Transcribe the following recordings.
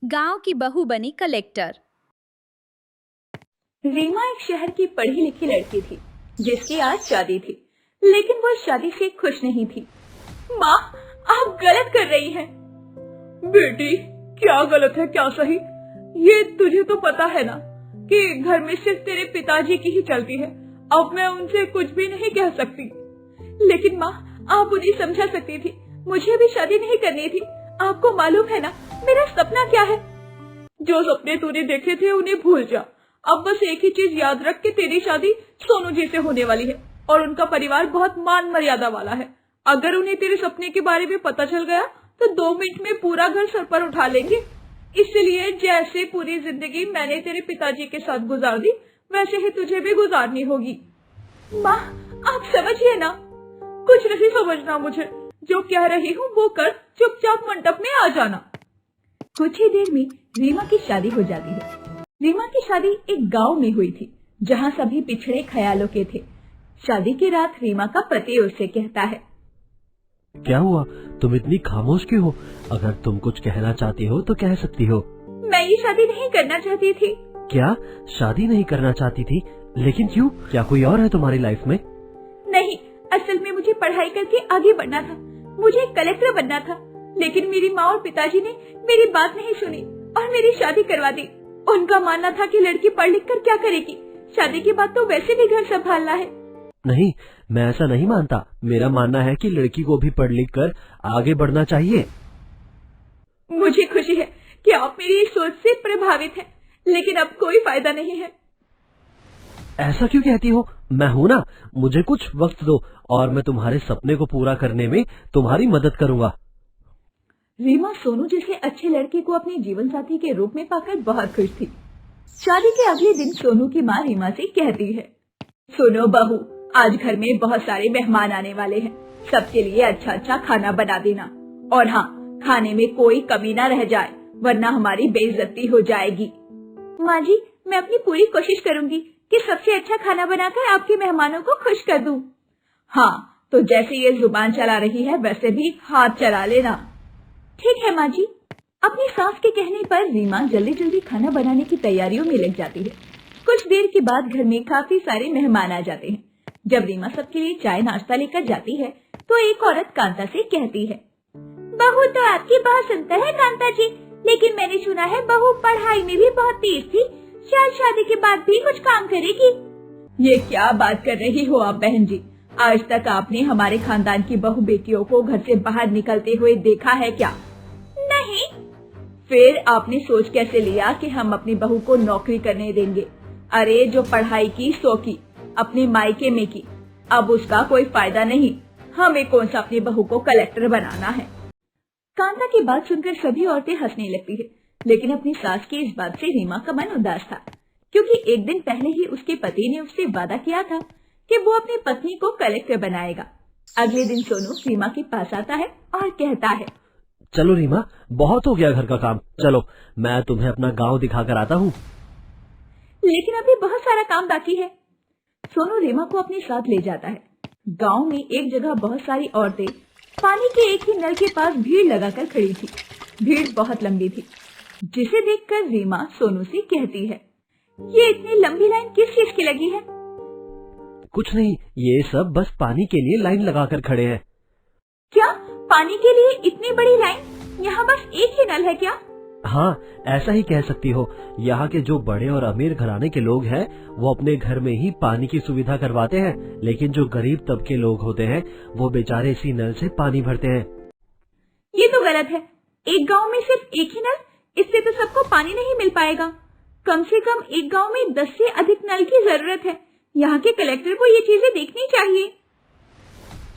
गांव की बहू बनी कलेक्टर। रीमा एक शहर की पढ़ी लिखी लड़की थी जिसकी आज शादी थी, लेकिन वो शादी से खुश नहीं थी। माँ, आप गलत कर रही हैं। बेटी, क्या गलत है क्या सही, ये तुझे तो पता है ना कि घर में सिर्फ तेरे पिताजी की ही चलती है। अब मैं उनसे कुछ भी नहीं कह सकती। लेकिन माँ, आप उन्हें समझा सकती थी, मुझे भी शादी नहीं करनी थी। आपको मालूम है ना मेरा सपना क्या है। जो सपने तूने देखे थे उन्हें भूल जा। अब बस एक ही चीज याद रख कि तेरी शादी सोनू जी से होने वाली है और उनका परिवार बहुत मान मर्यादा वाला है। अगर उन्हें तेरे सपने के बारे में पता चल गया तो 2 मिनट में पूरा घर सर पर उठा लेंगे। इसलिए जैसे पूरी जिंदगी मैंने तेरे पिताजी के साथ गुजार दी, वैसे ही तुझे भी गुजारनी होगी। माँ, आप समझिए ना, कुछ नहीं समझना मुझे। जो कह रही हूँ वो कर, चुपचाप मंडप में आ जाना। कुछ ही देर में रीमा की शादी हो जाती है। रीमा की शादी एक गांव में हुई थी जहां सभी पिछड़े ख्यालों के थे। शादी की रात रीमा का पति उससे कहता है, क्या हुआ, तुम इतनी खामोश क्यों हो? अगर तुम कुछ कहना चाहती हो तो कह सकती हो। मैं ये शादी नहीं करना चाहती थी। क्या शादी नहीं करना चाहती थी? लेकिन क्यों? क्या कोई और है तुम्हारी लाइफ में? नहीं, असल में मुझे पढ़ाई करके आगे बढ़ना था, मुझे कलेक्टर बनना था। लेकिन मेरी माँ और पिताजी ने मेरी बात नहीं सुनी और मेरी शादी करवा दी। उनका मानना था कि लड़की पढ़ लिख कर क्या करेगी, शादी के बाद तो वैसे भी घर संभालना है। नहीं, मैं ऐसा नहीं मानता। मेरा मानना है कि लड़की को भी पढ़ लिख कर आगे बढ़ना चाहिए। मुझे खुशी है कि आप मेरी इस सोच से प्रभावित हैं, लेकिन अब कोई फायदा नहीं है। ऐसा क्यों कहती हो? मैं हूँ ना, मुझे कुछ वक्त दो और मैं तुम्हारे सपने को पूरा करने में तुम्हारी मदद करूँगा। रीमा सोनू जैसे अच्छे लड़के को अपने जीवन साथी के रूप में पाकर बहुत खुश थी। शादी के अगले दिन सोनू की माँ रीमा से कहती है, सुनो बहू, आज घर में बहुत सारे मेहमान आने वाले हैं, सबके लिए अच्छा अच्छा खाना बना देना। और हाँ, खाने में कोई कमी ना रह जाए, वरना हमारी बेइज्जती हो जाएगी। माँ जी, मैं अपनी पूरी कोशिश करूँगी कि सबसे अच्छा खाना बनाकर आपके मेहमानों को खुश कर दूं। हाँ, तो जैसे ये जुबान चला रही है वैसे भी हाथ चला लेना। ठीक है माँ जी। अपनी सास के कहने पर रीमा जल्दी जल्दी खाना बनाने की तैयारियों में लग जाती है। कुछ देर के बाद घर में काफी सारे मेहमान आ जाते हैं। जब रीमा सबके लिए चाय नाश्ता लेकर जाती है तो एक औरत कांता से कहती है, बहू तो आपकी बहुत सुंदर है कांता जी, लेकिन मैंने सुना है बहू पढ़ाई में भी बहुत तेज थी, शायद शादी के बाद भी कुछ काम करेगी। ये क्या बात कर रही हो आप बहन जी? आज तक आपने हमारे खानदान की बहू बेटियों को घर से बाहर निकलते हुए देखा है क्या? नहीं। फिर आपने सोच कैसे लिया कि हम अपनी बहू को नौकरी करने देंगे? अरे जो पढ़ाई की सो की, अपने मायके में की, अब उसका कोई फायदा नहीं। हमें कौन सा अपनी बहू को कलेक्टर बनाना है। कांता की बात सुनकर सभी औरतें हंसने लगती है, लेकिन अपनी सास की इस बात से रीमा का मन उदास था, क्योंकि एक दिन पहले ही उसके पति ने उससे वादा किया था कि वो अपनी पत्नी को कलेक्टर बनाएगा। अगले दिन सोनू रीमा के पास आता है और कहता है, चलो रीमा, बहुत हो गया घर का काम, चलो मैं तुम्हें अपना गांव दिखा कर आता हूँ। लेकिन अभी बहुत सारा काम बाकी है। सोनू रीमा को अपने साथ ले जाता है। गांव में एक जगह बहुत सारी औरतें पानी के एक ही नल के पास भीड़ लगाकर खड़ी थी। भीड़ बहुत लंबी थी, जिसे देखकर रीमा सोनू से कहती है, ये इतनी लंबी लाइन किस चीज की लगी है? कुछ नहीं, ये सब बस पानी के लिए लाइन लगाकर खड़े हैं। क्या पानी के लिए इतनी बड़ी लाइन? यहाँ बस एक ही नल है क्या? हाँ, ऐसा ही कह सकती हो। यहाँ के जो बड़े और अमीर घराने के लोग हैं वो अपने घर में ही पानी की सुविधा करवाते हैं, लेकिन जो गरीब तबके लोग होते हैं वो बेचारे इसी नल से पानी भरते हैं। ये तो गलत है। एक गांव में सिर्फ एक ही नल, इससे तो सबको पानी नहीं मिल पाएगा। कम से कम एक गांव में 10 से अधिक नल की जरूरत है। यहाँ के कलेक्टर को ये चीजें देखनी चाहिए।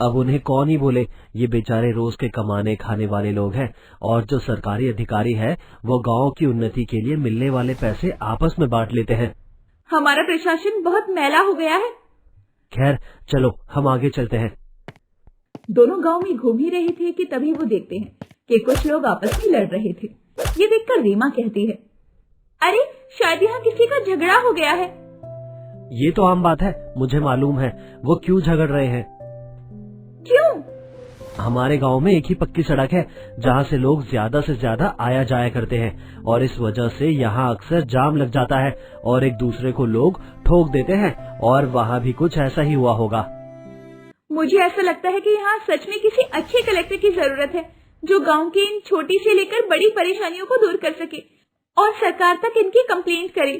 अब उन्हें कौन ही बोले, ये बेचारे रोज के कमाने खाने वाले लोग हैं, और जो सरकारी अधिकारी है वो गांव की उन्नति के लिए मिलने वाले पैसे आपस में बांट लेते हैं। हमारा प्रशासन बहुत मैला हो गया है। खैर चलो हम आगे चलते हैं। दोनों गांव में घूम ही रहे थे कि तभी वो देखते हैं कि कुछ लोग आपस में लड़ रहे थे। ये देखकर रीमा कहती है, अरे शायद यहाँ किसी का झगड़ा हो गया है। ये तो आम बात है, मुझे मालूम है वो क्यों झगड़ रहे हैं। क्यों? हमारे गांव में एक ही पक्की सड़क है जहां से लोग ज्यादा से ज्यादा आया जाया करते हैं और इस वजह से यहाँ अक्सर जाम लग जाता है और एक दूसरे को लोग ठोक देते हैं और वहाँ भी कुछ ऐसा ही हुआ होगा। मुझे ऐसा लगता है कि यहाँ सच में किसी अच्छे कलेक्टर की जरूरत है जो गांव की इन छोटी से लेकर बड़ी परेशानियों को दूर कर सके और सरकार तक इनकी कंप्लेंट करे।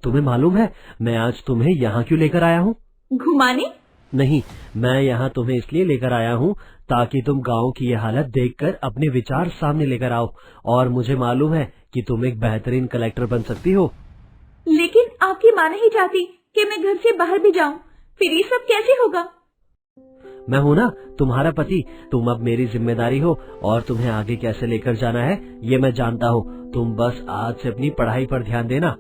तुम्हें मालूम है मैं आज तुम्हें यहाँ क्यों लेकर आया हूँ? घुमाने? नहीं, मैं यहाँ तुम्हें इसलिए लेकर आया हूँ ताकि तुम गांव की ये हालत देखकर अपने विचार सामने लेकर आओ और मुझे मालूम है कि तुम एक बेहतरीन कलेक्टर बन सकती हो। लेकिन आपकी माँ नहीं चाहती कि मैं घर से बाहर भी जाऊँ, फिर ये सब कैसे होगा? मैं हूँ ना तुम्हारा पति, तुम अब मेरी जिम्मेदारी हो और तुम्हें आगे कैसे लेकर जाना है ये मैं जानता हूँ। तुम बस आज से अपनी पढ़ाई पर ध्यान देना।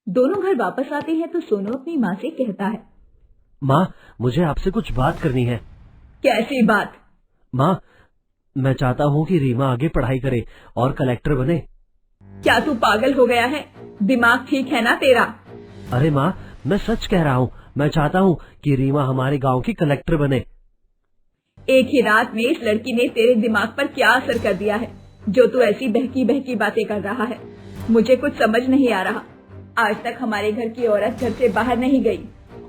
दोनों घर वापस आते हैं तो सोनू अपनी माँ से कहता है, माँ मुझे आपसे कुछ बात करनी है। कैसी बात? माँ मैं चाहता हूँ कि रीमा आगे पढ़ाई करे और कलेक्टर बने। क्या तू पागल हो गया है? दिमाग ठीक है ना तेरा? अरे माँ मैं सच कह रहा हूँ, मैं चाहता हूँ कि रीमा हमारे गांव की कलेक्टर बने। एक ही रात में इस लड़की ने तेरे दिमाग पर क्या असर कर दिया है जो तू ऐसी बहकी बहकी बातें कर रहा है? मुझे कुछ समझ नहीं आ रहा। आज तक हमारे घर की औरत घर से बाहर नहीं गई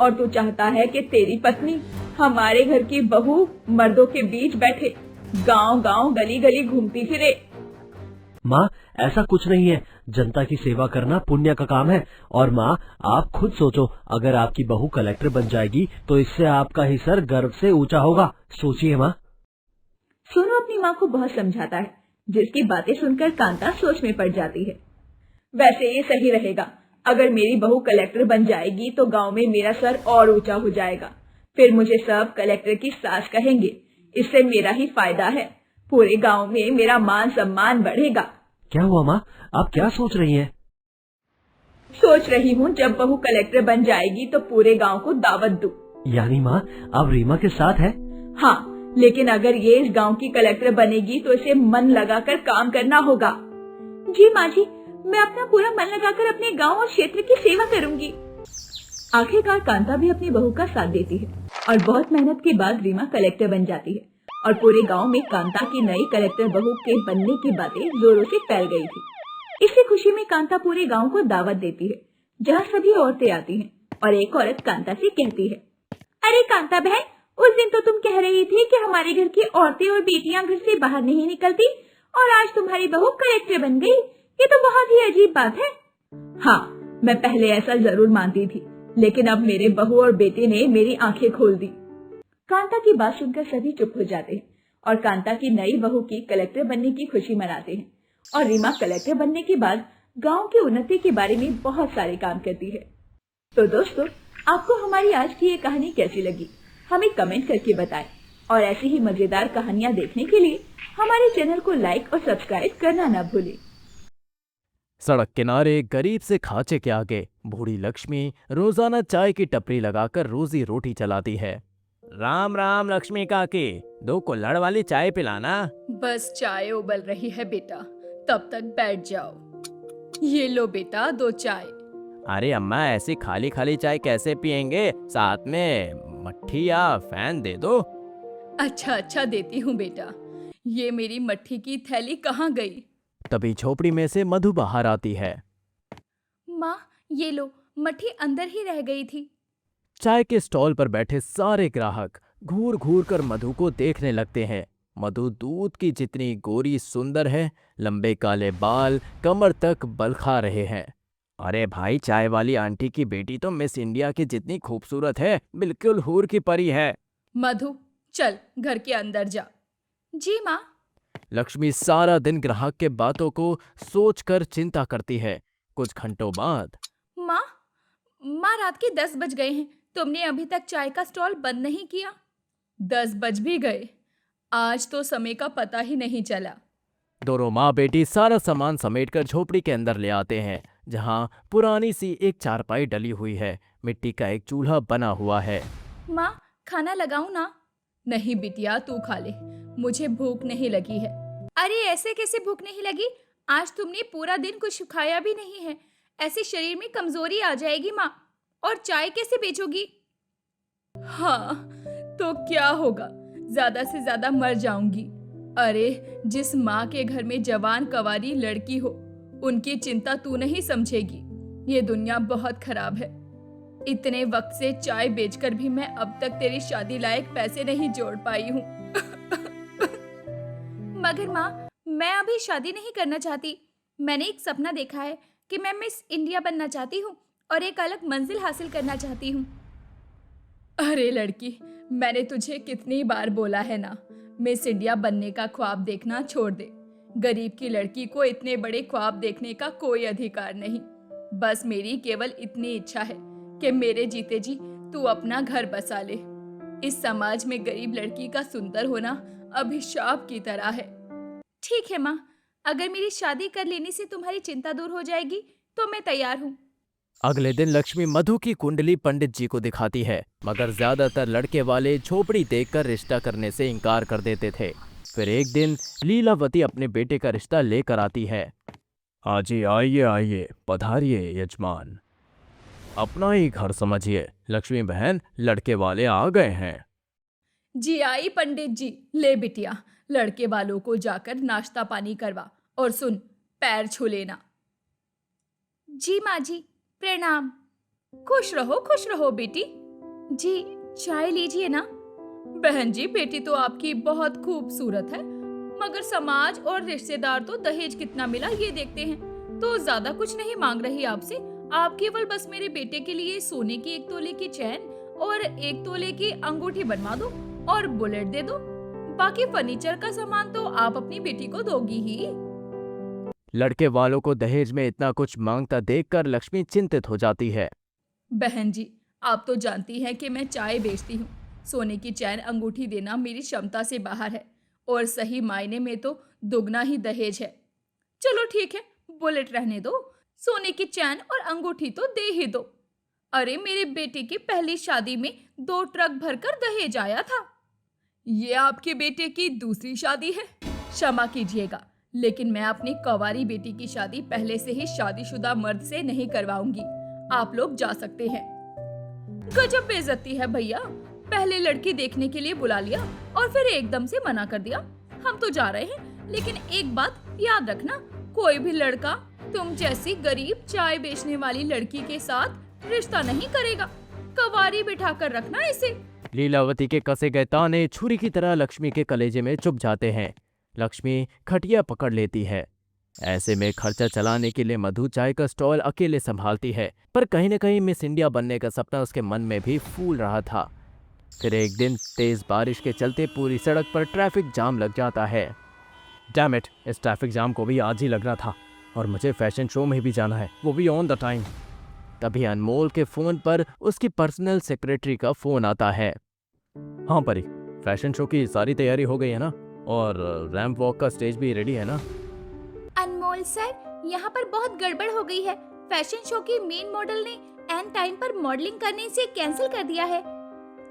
और तू चाहता है कि तेरी पत्नी हमारे घर की बहू मर्दों के बीच बैठे, गांव गांव गली गली घूमती फिरे। माँ ऐसा कुछ नहीं है, जनता की सेवा करना पुण्य का काम है। और माँ आप खुद सोचो, अगर आपकी बहू कलेक्टर बन जाएगी तो इससे आपका ही सर गर्व से ऊंचा होगा। सोचिए माँ। सोनू अपनी माँ को बहुत समझाता है जिसकी बातें सुनकर कांता सोच में पड़ जाती है। वैसे ये सही रहेगा, अगर मेरी बहू कलेक्टर बन जाएगी तो गांव में मेरा सर और ऊंचा हो जाएगा। फिर मुझे सब कलेक्टर की सास कहेंगे, इससे मेरा ही फायदा है। पूरे गांव में मेरा मान सम्मान बढ़ेगा। क्या हुआ माँ, आप क्या सोच रही हैं? सोच रही हूँ जब बहू कलेक्टर बन जाएगी तो पूरे गांव को दावत दूं। यानी माँ आप रीमा के साथ है? हाँ, लेकिन अगर ये इस गांव की कलेक्टर बनेगी तो इसे मन लगाकर काम करना होगा। जी माँ जी, मैं अपना पूरा मन लगाकर अपने गांव और क्षेत्र की सेवा करूंगी। आखिरकार कांता भी अपनी बहू का साथ देती है और बहुत मेहनत के बाद रीमा कलेक्टर बन जाती है और पूरे गांव में कांता की नई कलेक्टर बहू के बनने की बातें जोरों से फैल गई थी। इसी खुशी में कांता पूरे गांव को दावत देती है जहां सभी औरतें आती हैं और एक औरत कांता से कहती है, अरे कांता बहन, उस दिन तो तुम कह रही थी कि हमारे घर की औरतें और बेटियां घर से बाहर नहीं निकलती और आज तुम्हारी बहू कलेक्टर बन गई। ये तो बहुत ही अजीब बात है। हाँ, मैं पहले ऐसा जरूर मानती थी, लेकिन अब मेरे बहू और बेटे ने मेरी आंखें खोल दी। कांता की बात सुनकर सभी चुप हो जाते हैं और कांता की नई बहू की कलेक्टर बनने की खुशी मनाते हैं। और रीमा कलेक्टर बनने के बाद गांव की उन्नति के बारे में बहुत सारे काम करती है। तो दोस्तों, आपको हमारी आज की ये कहानी कैसी लगी हमें कमेंट करके बताएं और ऐसी ही मजेदार कहानियाँ देखने के लिए हमारे चैनल को लाइक और सब्सक्राइब करना न भूलें। सड़क किनारे गरीब से खांचे के आगे बूढ़ी लक्ष्मी रोजाना चाय की टपरी लगाकर रोजी रोटी चलाती है। राम राम लक्ष्मी काकी, 2 कुल्हड़ वाली चाय पिलाना। बस चाय उबल रही है बेटा, तब तक बैठ जाओ। ये लो बेटा 2 चाय। अरे अम्मा, ऐसी खाली खाली चाय कैसे पियेंगे? साथ में मट्ठी या फैन दे दो। अच्छा देती हूँ बेटा। ये मेरी मट्ठी की थैली कहाँ गई? तभी झोपड़ी में से मधु बाहर आती है। माँ, ये लो, मट्ठी अंदर ही रह गई थी। चाय के स्टॉल पर बैठे सारे ग्राहक घूर घूर कर मधु को देखने लगते हैं। मधु दूध की जितनी गोरी सुंदर है, लंबे काले बाल कमर तक बलखा रहे हैं। अरे भाई, चाय वाली आंटी की बेटी तो मिस इंडिया की जितनी खूबसूरत है, बिल्कुल हूर की परी है। मधु, चल घर के अंदर जा। जी माँ। लक्ष्मी सारा दिन ग्राहक के बातों को सोचकर चिंता करती है। कुछ घंटों बाद, माँ रात के 10 बज गए हैं, तुमने अभी तक चाय का स्टॉल बंद नहीं किया। 10 बज भी गए, आज तो समय का पता ही नहीं चला। दोनों माँ बेटी सारा सामान समेटकर झोपड़ी के अंदर ले आते हैं, जहाँ पुरानी सी एक चारपाई डली हुई है। मिट्टी का एक चूल्हा बना हुआ है। माँ, खाना लगाऊं ना? नहीं बिटिया, तू खा ले, मुझे भूख नहीं लगी है। अरे ऐसे कैसे भूख नहीं लगी? आज तुमने पूरा दिन कुछ खाया भी नहीं है, ऐसे शरीर में कमजोरी आ जाएगी माँ। और चाय कैसे बेचोगी? हाँ तो क्या होगा, ज्यादा से ज्यादा मर जाऊंगी। अरे जिस माँ के घर में जवान कवारी लड़की हो, उनकी चिंता तू नहीं समझेगी। ये दुनिया बहुत खराब है। इतने वक्त से चाय बेचकर भी मैं अब तक तेरी शादी लायक पैसे नहीं जोड़ पाई हूँ। मगर माँ, मैं अभी शादी नहीं करना चाहती। मैंने एक सपना देखा है कि मैं मिस इंडिया बनना चाहती हूँ और एक अलग मंजिल हासिल करना चाहती हूँ। अरे लड़की, मैंने तुझे कितनी बार बोला है ना, मिस इंडिया बनने का ख्वाब देखना छोड़ दे। गरीब की लड़की को इतने बड़े ख्वाब देखने का कोई अधिकार नहीं। बस मेरी केवल इतनी इच्छा है कि मेरे जीते जी तू अपना घर बसा ले। इस समाज में गरीब लड़की का सुंदर होना अभिशाप की तरह है। ठीक है माँ, अगर मेरी शादी कर लेने से तुम्हारी चिंता दूर हो जाएगी तो मैं तैयार हूँ। अगले दिन लक्ष्मी मधु की कुंडली पंडित जी को दिखाती है, मगर ज्यादातर लड़के वाले झोपड़ी देखकर रिश्ता करने से इनकार कर देते थे। फिर एक दिन लीलावती अपने बेटे का रिश्ता लेकर आती है। आजी आइए आइए, पधारिए यजमान, अपना ही घर समझिए। लक्ष्मी बहन, लड़के वाले आ गए हैं। जी आई पंडित जी। ले बिटिया, लड़के वालों को जाकर नाश्ता पानी करवा और सुन, पैर छू लेना। जी माँ जी, प्रणाम। खुश रहो बेटी। जी चाय लीजिए ना। बहन जी, बेटी तो आपकी बहुत खूबसूरत है, मगर समाज और रिश्तेदार तो दहेज कितना मिला ये देखते हैं, तो ज्यादा कुछ नहीं मांग रही आपसे। आप केवल बस मेरे बेटे के लिए सोने की 1 तोले की चैन और 1 तोले की अंगूठी बनवा दो और बुलेट दे दो। बाकी फर्नीचर का सामान तो आप अपनी बेटी को दोगी ही। लड़के वालों को दहेज में इतना कुछ मांगता देखकर लक्ष्मी चिंतित हो जाती है। बहन जी, आप तो जानती हैं कि मैं चाय बेचती हूँ। सोने की चैन अंगूठी देना मेरी क्षमता से बाहर है और सही मायने में तो दुगना ही दहेज है। चलो ठीक है, बुलेट रहने दो, सोने की चैन और अंगूठी तो दे ही दो। अरे मेरे बेटे की पहली शादी में 2 ट्रक भरकर दहेज आया था। ये आपके बेटे की दूसरी शादी है, क्षमा कीजिएगा, लेकिन मैं अपनी कंवारी बेटी की शादी पहले से ही शादीशुदा मर्द से नहीं करवाऊंगी। आप लोग जा सकते हैं। गजब बेइज्जती है भैया, पहले लड़की देखने के लिए बुला लिया और फिर एकदम से मना कर दिया। हम तो जा रहे हैं, लेकिन एक बात याद रखना, कोई भी लड़का तुम जैसी गरीब चाय बेचने वाली लड़की के साथ रिश्ता नहीं करेगा। कंवारी बिठा कर रखना इसे। लीलावती के कसे गए ताने छुरी की तरह लक्ष्मी के कलेजे में चुभ जाते हैं। लक्ष्मी खटिया पकड़ लेती है। ऐसे में खर्चा चलाने के लिए मधु चाय का स्टॉल अकेले संभालती है, पर कहीं न कहीं मिस इंडिया बनने का सपना उसके मन में भी फूल रहा था। फिर एक दिन तेज बारिश के चलते पूरी सड़क पर ट्रैफिक जाम लग जाता है। डैम इट, इस ट्रैफिक जाम को भी आज ही लगना था और मुझे फैशन शो में भी जाना है, वो भी ऑन द टाइम। तभी अनमोल के फोन पर उसकी पर्सनल सेक्रेटरी का फोन आता है। हाँ परी, फैशन शो की सारी तैयारी हो गई है ना, और रैंप वॉक का स्टेज भी रेडी है ना? अनमोल सर, यहाँ पर बहुत गड़बड़ हो गई है। फैशन शो की मेन मॉडल ने एंड टाइम पर मॉडलिंग करने से कैंसिल कर दिया है।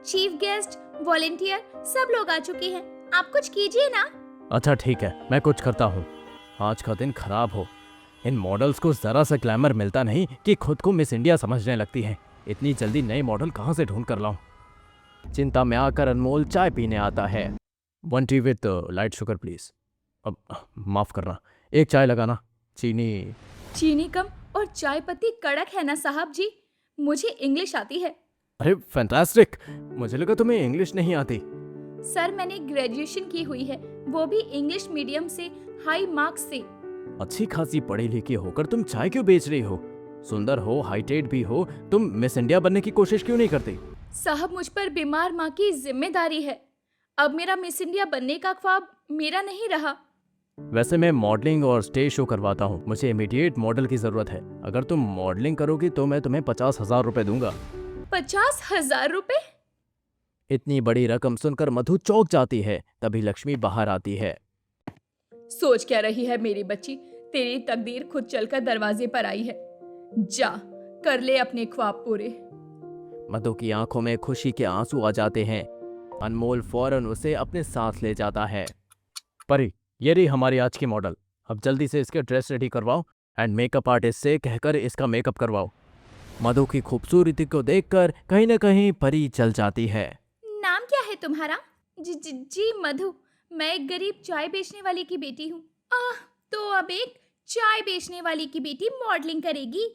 चीफ गेस्ट, वॉलेंटियर सब लोग आ चुके हैं। आप कुछ कीजिए ना। अच्छा ठीक है, मैं कुछ करता हूँ। आज का दिन खराब हो, इन मॉडल्स को जरा सा ग्लैमर मिलता नहीं कि खुद को मिस इंडिया समझने लगती है। इतनी जल्दी नए मॉडल कहाँ से ढूंढ कर लाऊं? चिंता में आकर अनमोल चाय पीने आता है। 1 T with light sugar please. अब माफ करना, 1 चाय लगाना। चीनी कम और चाय पत्ती कड़क है ना साहब जी। मुझे इंग्लिश आती है। अरे फैंटास्टिक, मुझे लगा तुम्हें इंग्लिश नहीं आती। सर मैंने ग्रेजुएशन की हुई है, वो भी इंग्लिश मीडियम से, हाई मार्क्स से। अच्छी खासी पढ़ी लिखी होकर तुम चाय क्यों बेच रही हो? सुंदर हो, हाइटेड भी हो, तुम मिस इंडिया बनने की कोशिश क्यों नहीं करती? साहब मुझ पर बीमार माँ की जिम्मेदारी है। अब मेरा मिस इंडिया बनने का ख्वाब मेरा नहीं रहा। वैसे मैं मॉडलिंग और स्टेज शो करवाता हूँ, मुझे इमीडिएट मॉडल की जरूरत है। अगर तुम मॉडलिंग करोगी तो मैं तुम्हें 50,000 रुपए दूंगा। 50,000 रुपए? इतनी बड़ी रकम सुनकर मधु चौंक जाती है। तभी लक्ष्मी बाहर आती है। सोच क्या रही है मेरी बच्ची, तेरी तकदीर खुद चलकर दरवाजे पर आई है। जा कर ले अपने ख्वाब पूरे। मधु की आंखों में खुशी के आंसू आ जाते हैं। अनमोल फौरन उसे अपने साथ ले जाता है। परी, ये रही हमारी आज की मॉडल। अब जल्दी से इसके ड्रेस रेडी करवाओ एंड मेकअप आर्टिस्ट से कहकर इसका मेकअप करवाओ। मधु की खूबसूरती को देखकर कहीं न कहीं परी चल जाती है। नाम क्या है तुम्हारा? जी मधु, मैं एक गरीब चाय बेचने वाले की बेटी हूँ। तो अब एक चाय बेचने वाली की बेटी मॉडलिंग करेगी?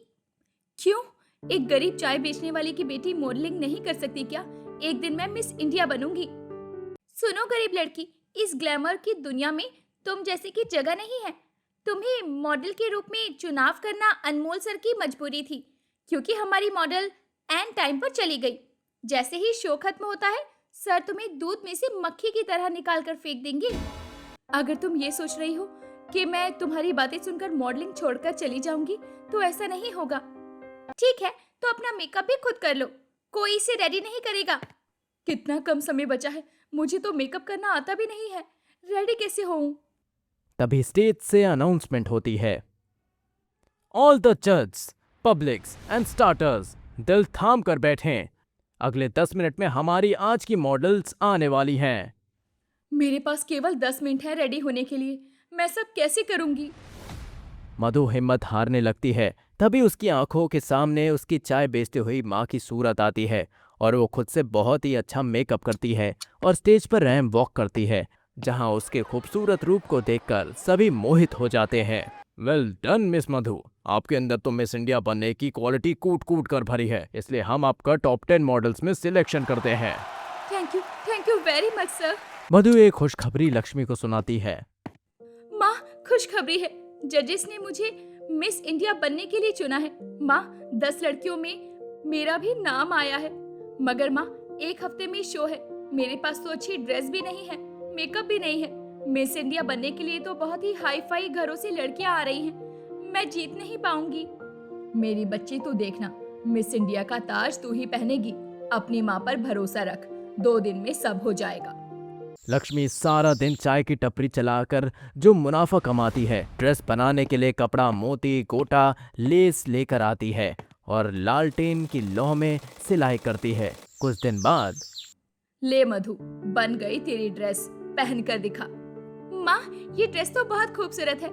क्यों? एक गरीब चाय बेचने वाले की बेटी मॉडलिंग नहीं कर सकती क्या? एक दिन मैं मिस इंडिया बनूंगी। सुनो गरीब लड़की, इस ग्लैमर की दुनिया में तुम जैसे की जगह नहीं है। तुम्हें मॉडल के रूप में चुनाव करना अनमोल सर की मजबूरी थी, क्योंकि हमारी मॉडल एंड टाइम पर चली गई। जैसे ही शो खत्म होता है, सर तुम्हें दूध में से मक्खी की तरह निकाल कर फेंक देंगे। अगर तुम ये सोच रही हो कि मैं तुम्हारी बातें सुनकर मॉडलिंग छोड़कर चली जाऊंगी, तो ऐसा नहीं होगा। ठीक है, तो अपना मेकअप भी खुद कर लो, कोई इसे रेडी नहीं करेगा। कितना कम समय बचा है, मुझे तो मेकअप करना आता भी नहीं है, रेडी कैसे होऊं? तभी स्टेज से अनाउंसमेंट होती है। ऑल द जज, पब्लिक्स एंड स्टार्टर्स दिल थाम कर बैठें। अगले 10 मिनट में हमारी आज की मॉडल्स आने वाली हैं। मेरे पास केवल 10 मिनट है रेडी होने के लिए, मैं सब कैसे करूंगी? मधु हिम्मत हारने लगती है। तभी उसकी आंखों के सामने उसकी चाय बेचते हुई माँ की सूरत आती है और वो खुद से बहुत ही अच्छा मेकअप करती है और स्टेज पर रैंप वॉक करती है, जहां उसके खूबसूरत रूप को देखकर सभी मोहित हो जाते हैं। वेल डन मिस मधु, आपके अंदर तो मिस इंडिया बनने की क्वालिटी कूट कूट कर भरी है, इसलिए हम आपका टॉप 10 मॉडल्स में सिलेक्शन करते हैं। Thank you very much sir. Madhu एक खुशखबरी लक्ष्मी को सुनाती है। माँ, खुशखबरी है, जजेस ने मुझे मिस इंडिया बनने के लिए चुना है। माँ, 10 लड़कियों में मेरा भी नाम आया है। मगर माँ, एक हफ्ते में शो है, मेरे पास तो अच्छी ड्रेस भी नहीं है, मेकअप भी नहीं है। मिस इंडिया बनने के लिए तो बहुत ही हाई फाई घरों से लड़कियां आ रही हैं, मैं जीत नहीं पाऊंगी। मेरी बच्ची तू देखना, मिस इंडिया का ताज तू ही पहनेगी। अपनी माँ पर भरोसा रख, 2 दिन में सब हो जाएगा। लक्ष्मी सारा दिन चाय की टपरी चलाकर जो मुनाफा कमाती है, ड्रेस बनाने के लिए कपड़ा, मोती, गोटा, लेस लेकर आती है और लालटेन की लौ में सिलाई करती है। कुछ दिन बाद, ले मधु, बन गई तेरी ड्रेस, पहन कर दिखा। माँ, ये ड्रेस तो बहुत खूबसूरत है,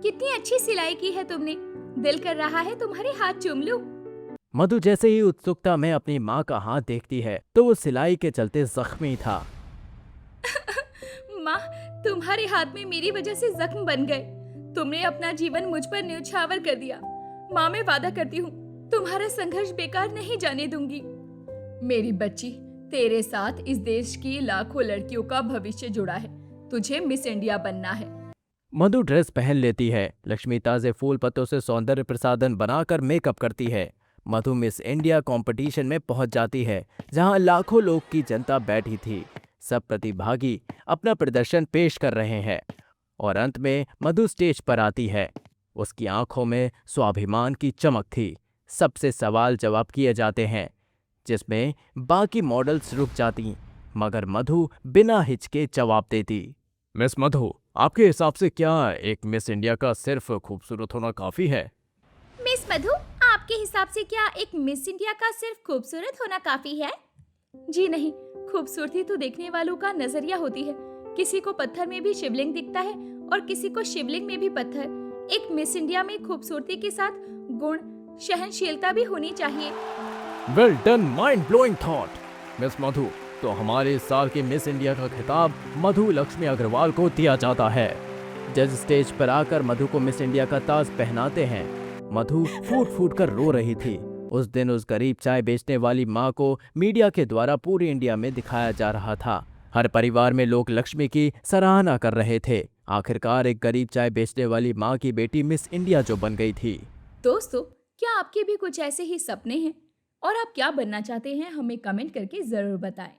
कितनी अच्छी सिलाई की है तुमने, दिल कर रहा है तुम्हारे हाथ चूम लूं। मधु जैसे ही उत्सुकता में अपनी माँ का हाथ देखती है तो वो सिलाई के चलते जख्मी था। माँ, तुम्हारे हाथ में मेरी वजह से जख्म बन गए, तुमने अपना जीवन मुझ पर न्यौछावर कर दिया। माँ, मैं वादा करती हूँ तुम्हारा संघर्ष बेकार नहीं जाने दूंगी। मेरी बच्ची, तेरे साथ इस देश की लाखों लड़कियों का भविष्य जुड़ा है, तुझे मिस इंडिया बनना है। मधु ड्रेस पहन लेती है। लक्ष्मी ताजे फूल पत्तों से सौंदर्य प्रसाधन बनाकर मेकअप करती है। मधु मिस इंडिया कंपटीशन में पहुंच जाती है, जहां लाखों लोग की जनता बैठी थी। सब प्रतिभागी अपना प्रदर्शन पेश कर रहे हैं और अंत में मधु स्टेज पर आती है। उसकी आंखों में स्वाभिमान की चमक थी। सबसे सवाल जवाब किए जाते हैं, जिसमें बाकी मॉडल्स रुक जाती, मगर मधु बिना हिचके जवाब देती। मिस मधु, आपके हिसाब से क्या एक मिस इंडिया का सिर्फ खूबसूरत होना काफी है? मिस मधु, आपके हिसाब से क्या एक मिस इंडिया का सिर्फ खूबसूरत होना काफी है? जी नहीं, खूबसूरती तो देखने वालों का नजरिया होती है। किसी को पत्थर में भी शिवलिंग दिखता है और किसी को शिवलिंग में भी पत्थर। एक मिस इंडिया में खूबसूरती के साथ गुण, सहनशीलता भी होनी चाहिए। Well done, mind blowing thought. Miss Madhu, तो हमारे इस साल के मिस इंडिया का खिताब मधु लक्ष्मी अग्रवाल को दिया जाता है। जज स्टेज पर आकर मधु को मिस इंडिया का ताज पहनाते हैं। मधु फूट फूट कर रो रही थी। उस दिन उस गरीब चाय बेचने वाली माँ को मीडिया के द्वारा पूरी इंडिया में दिखाया जा रहा था। हर परिवार में लोग लक्ष्मी की सराहना कर रहे थे। आखिरकार एक गरीब चाय बेचने वाली माँ की बेटी मिस इंडिया जो बन गई थी। दोस्तों, क्या आपके भी कुछ ऐसे ही सपने हैं और आप क्या बनना चाहते हैं, हमें कमेंट करके जरूर बताएं।